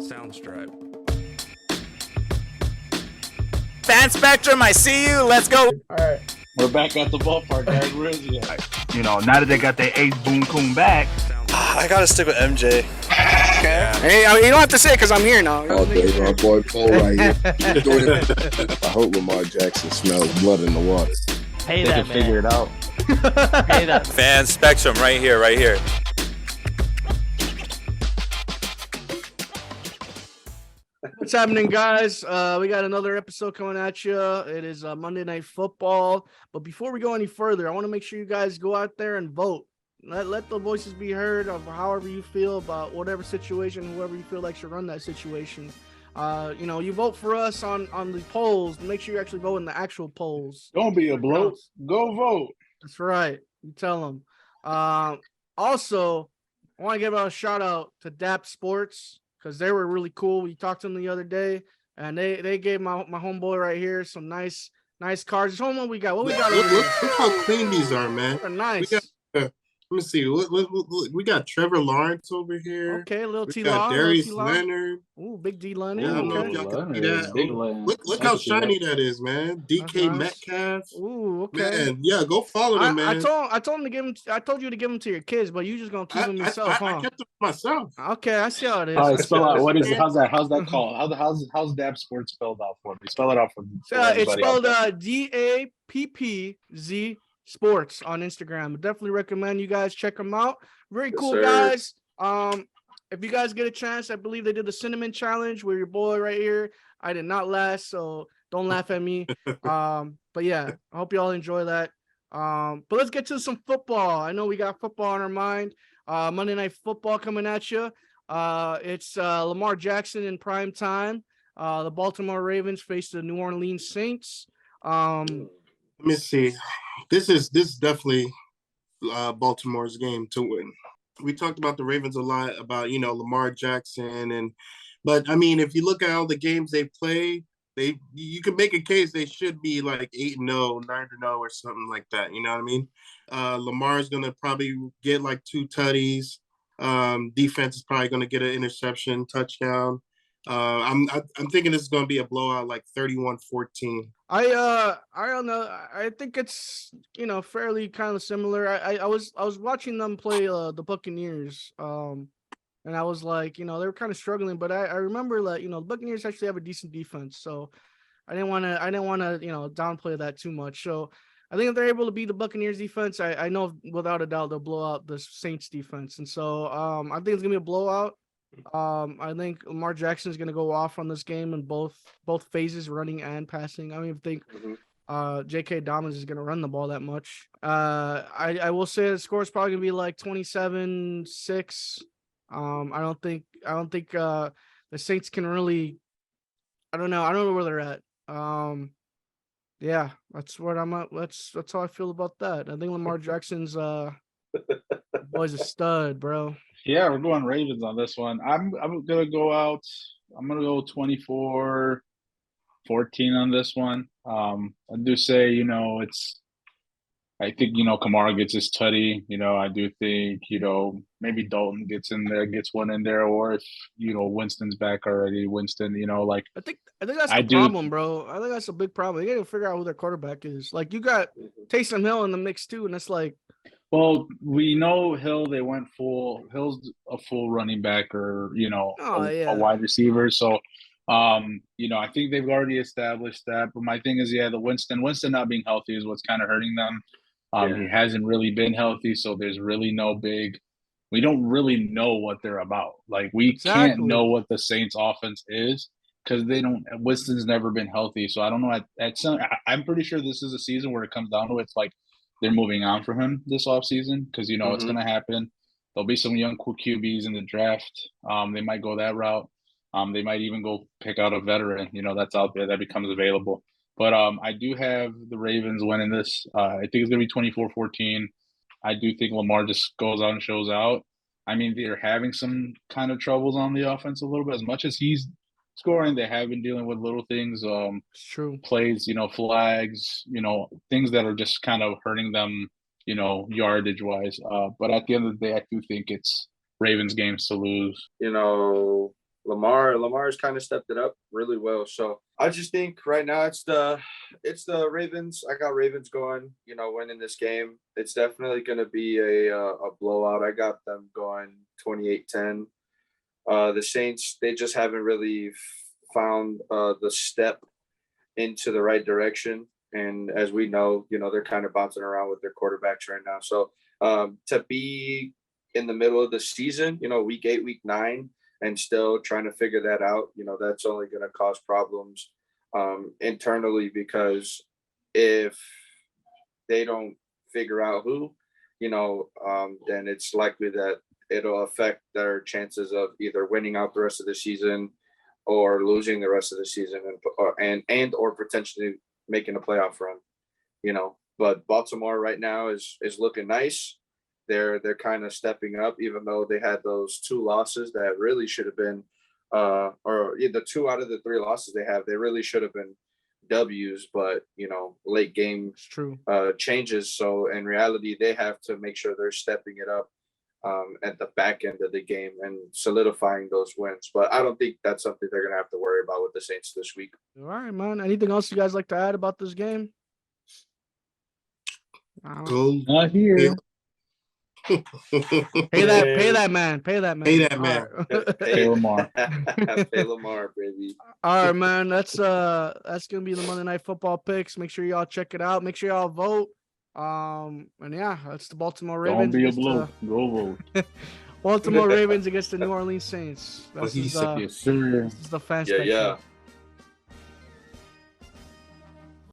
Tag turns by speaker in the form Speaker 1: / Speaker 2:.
Speaker 1: Soundstripe.
Speaker 2: Fan Spectrum, I see you. Let's go.
Speaker 3: All right.
Speaker 4: We're back at the ballpark, guys. Where is he at?
Speaker 5: You know, now that they got their ace Boom Coon back.
Speaker 6: I gotta stick with MJ.
Speaker 2: Okay. Yeah. Hey, you don't have to say it because I'm here now.
Speaker 7: Oh, dude, my boy Cole right here. I hope Lamar Jackson smells blood in the water.
Speaker 3: Hey,
Speaker 4: They
Speaker 3: that
Speaker 4: can figure it out.
Speaker 3: Hey, that.
Speaker 6: Fan Spectrum, right here, right here.
Speaker 3: What's happening, guys? We got another episode coming at you. It is Monday Night Football. But before we go any further, I want to make sure you guys go out there and vote. Let the voices be heard of however you feel about whatever situation, whoever you feel like should run that situation. You vote for us on the polls. Make sure you actually vote in the actual polls.
Speaker 4: Don't be a bloke. Go vote.
Speaker 3: That's right. You tell them. Also, I want to give a shout out to DAP Sports because they were really cool. We talked to them the other day, and they gave my homeboy right here some nice cards. Show them what we got. What we got?
Speaker 8: Look how clean these are, man.
Speaker 3: They're nice.
Speaker 8: Let me see. We got Trevor Lawrence over here.
Speaker 3: Okay, a little
Speaker 8: We
Speaker 3: T.
Speaker 8: got
Speaker 3: Law.
Speaker 8: Darius Leonard.
Speaker 3: Ooh, big D Leonard.
Speaker 8: Yeah, I don't know if
Speaker 3: Okay.
Speaker 8: y'all can see that.
Speaker 4: Big
Speaker 8: Look how shiny that is, man. DK
Speaker 3: nice.
Speaker 8: Metcalf.
Speaker 3: Ooh, okay.
Speaker 8: Man, yeah, go follow them, man.
Speaker 3: I told him to give them. I told you to give them to your kids, but you just gonna keep them yourself,
Speaker 8: I
Speaker 3: huh?
Speaker 8: kept them for myself.
Speaker 3: Okay, I see how it is.
Speaker 4: All right, spell out. What is it? How's that called? How's DAP Sports spelled out for me? Spell it out for me.
Speaker 3: It's spelled DAPPZ Sports on Instagram. Definitely recommend you guys check them out. Very cool, guys. If you guys get a chance, I believe they did the cinnamon challenge with your boy right here. I did not last, so don't laugh at me. But yeah, I hope you all enjoy that. But let's get to some football. I know we got football on our mind. Monday Night Football coming at you. It's Lamar Jackson in prime time. The Baltimore Ravens face the New Orleans Saints.
Speaker 8: Let me see. This is definitely Baltimore's game to win. We talked about the Ravens a lot about Lamar Jackson but I mean if you look at all the games they play, you can make a case they should be like 8-0, 9-0 or something like that. You know what I mean? Lamar's gonna probably get like 2 tutties. Defense is probably gonna get an interception, touchdown. I'm thinking this is gonna be a blowout, like 31-14.
Speaker 3: I don't know. I think it's fairly kind of similar. I was watching them play the Buccaneers, and I was like, they were kind of struggling, but I remember that the Buccaneers actually have a decent defense, so I didn't want to downplay that too much. So I think if they're able to beat the Buccaneers defense, I know without a doubt they'll blow out the Saints defense, and so I think it's gonna be a blowout. I think Lamar Jackson is going to go off on this game in both phases, running and passing. I don't even think J.K. Dobbins is going to run the ball that much. I will say the score is probably going to be like 27-6. I don't think the Saints can really. I don't know where they're at. Yeah, that's what I'm at. That's how I feel about that. I think Lamar Jackson's boy's a stud, bro.
Speaker 4: Yeah, we're going Ravens on this one. I'm gonna go out. I'm gonna go 24-14 on this one. I do say, I think Kamara gets his tutty. I do think maybe Dalton gets one in there, or if Winston's back already. Winston, I
Speaker 3: think that's the problem, bro. I think that's a big problem. You got to figure out who their quarterback is. Like you got Taysom Hill in the mix too, and it's like.
Speaker 4: Well, we know Hill. They went full. Hill's a full running back, or a wide receiver. So, I think they've already established that. But my thing is, the Winston not being healthy is what's kind of hurting them. He hasn't really been healthy, so there's really no big. We don't really know what they're about. Like we can't know what the Saints' offense is because they don't. Winston's never been healthy, so I don't know. I'm pretty sure this is a season where it comes down to it's like. They're moving on for him this offseason because, it's going to happen. There'll be some young QBs in the draft. They might go that route. They might even go pick out a veteran, that's out there that becomes available. But I do have the Ravens winning this. I think it's going to be 24-14. I do think Lamar just goes out and shows out. I mean, they're having some kind of troubles on the offense a little bit. As much as he's scoring, they have been dealing with little things.
Speaker 3: It's true.
Speaker 4: Plays, flags, things that are just kind of hurting them, yardage wise. But at the end of the day, I do think it's Ravens games to lose.
Speaker 1: Lamar's kind of stepped it up really well. So I just think right now it's the Ravens. I got Ravens going, winning this game. It's definitely going to be a blowout. I got them going 28-10. The Saints, they just haven't really found the step into the right direction. And as we know, they're kind of bouncing around with their quarterbacks right now. So to be in the middle of the season, week 8, week 9, and still trying to figure that out, that's only going to cause problems internally, because if they don't figure out who, then it's likely that it'll affect their chances of either winning out the rest of the season or losing the rest of the season or potentially making a playoff run, But Baltimore right now is looking nice. They're kind of stepping up, even though they had those 2 losses that really should have been, or the 2 out of the 3 losses they really should have been W's, but late game changes. So in reality, they have to make sure they're stepping it up at the back end of the game and solidifying those wins. But I don't think that's something they're gonna have to worry about with the Saints this week.
Speaker 3: All right, man. Anything else you guys like to add about this game?
Speaker 8: Go.
Speaker 4: Not here.
Speaker 3: Pay that man.
Speaker 8: Pay that man.
Speaker 4: Pay Lamar.
Speaker 1: Pay Lamar, baby.
Speaker 3: All right, man. That's gonna be the Monday Night Football picks. Make sure y'all check it out. Make sure y'all vote. And yeah, that's the Baltimore Ravens.
Speaker 4: Don't be a blue. Go vote.
Speaker 3: Baltimore Ravens against the New Orleans Saints. This is the fan spectrum.
Speaker 1: Yeah.